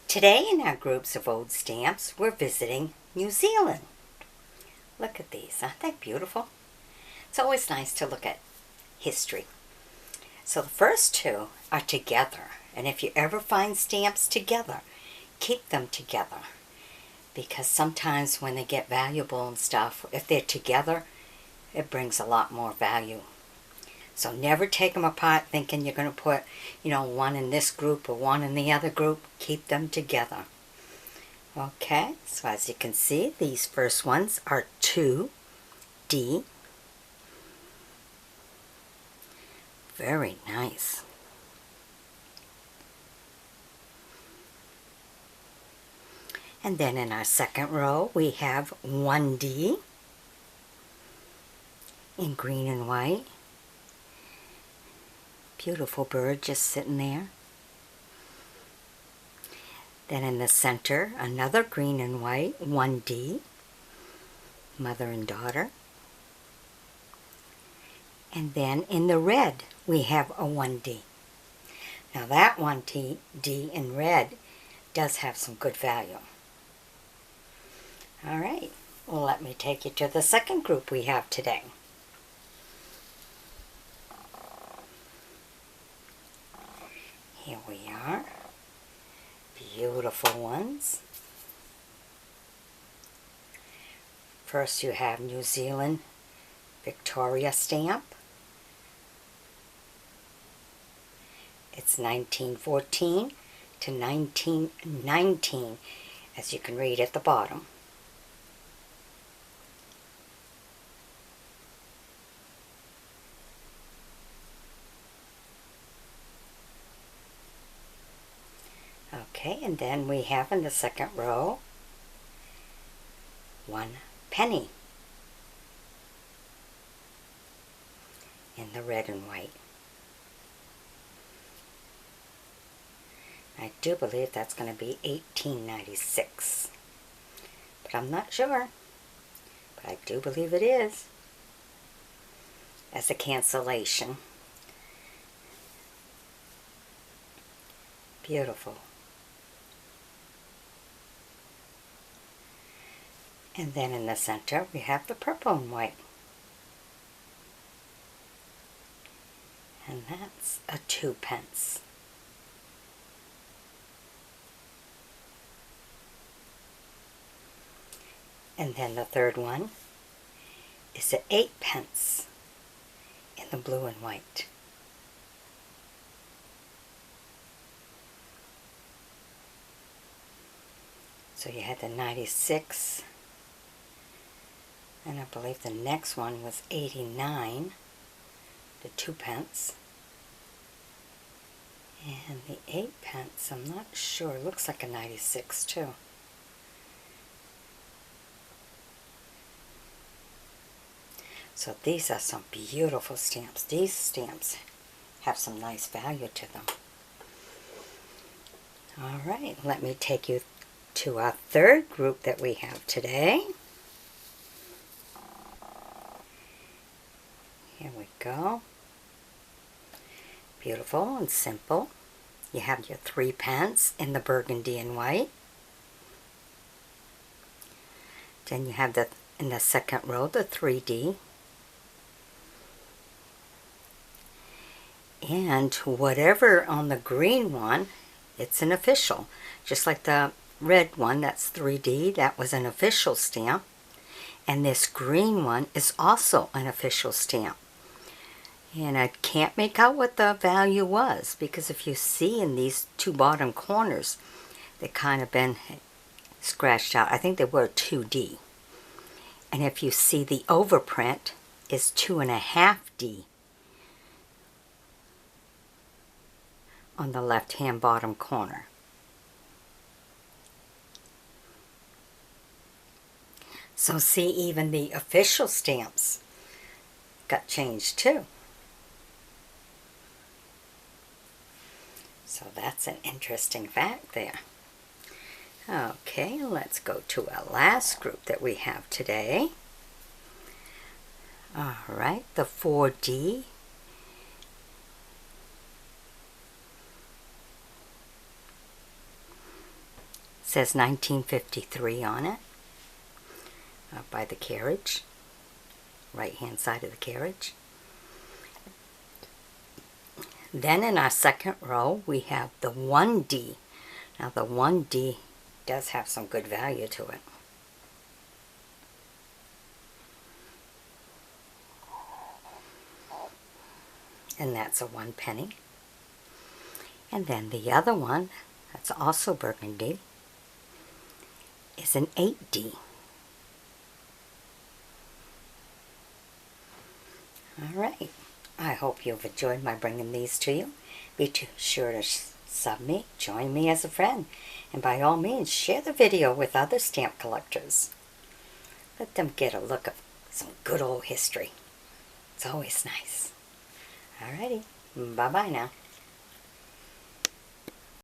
Today in our groups of old stamps, we're visiting New Zealand. Look at these, aren't they beautiful? It's always nice to look at history. So the first two are together, and if you ever find stamps together, keep them together. Because sometimes when they get valuable and stuff, if they're together, it brings a lot more value. So never take them apart thinking you're going to put, one in this group or one in the other group. Keep them together. Okay, so as you can see, these first ones are 2D. Very nice. And then in our second row, we have 1D in green and white. Beautiful bird just sitting there. Then in the center, another green and white, 1D, mother and daughter. And then in the red, we have a 1D. Now that 1D in red does have some good value. All right, well, let me take you to the second group we have today. Here we are. Beautiful ones. First you have New Zealand Victoria stamp. It's 1914 to 1919, as you can read at the bottom. Okay, and then we have in the second row 1 penny in the red and white. I do believe that's going to be 1896, but I'm not sure, but I do believe it is, as a cancellation. Beautiful. And then in the center, we have the purple and white. And that's a 2 pence. And then the third one is a 8 pence in the blue and white. So you had the 96. And I believe the next one was 89, the 2 pence. And the 8 pence, I'm not sure, it looks like a 96 too. So these are some beautiful stamps. These stamps have some nice value to them. All right, let me take you to our third group that we have today. Here we go. Beautiful and simple. You have your 3 pence in the burgundy and white. Then you have in the second row the 3D. And whatever on the green one, it's an official. Just like the red one, that's 3D, that was an official stamp. And this green one is also an official stamp. And I can't make out what the value was, because if you see in these 2 bottom corners, they kind of been scratched out. I think they were 2D. And if you see the overprint is 2.5D on the left-hand bottom corner. So see, even the official stamps got changed too. So that's an interesting fact there. Okay, let's go to our last group that we have today. All right, the 4D. says 1953 on it, by the carriage, right hand side of the carriage. Then in our second row we have the 1D. Now the 1D does have some good value to it. And that's a 1 penny. And then the other one, that's also burgundy, is an 8D. Alright, I hope you've enjoyed my bringing these to you. Be sure to sub me, join me as a friend, and by all means share the video with other stamp collectors. Let them get a look at some good old history. It's always nice. Alrighty, bye-bye now.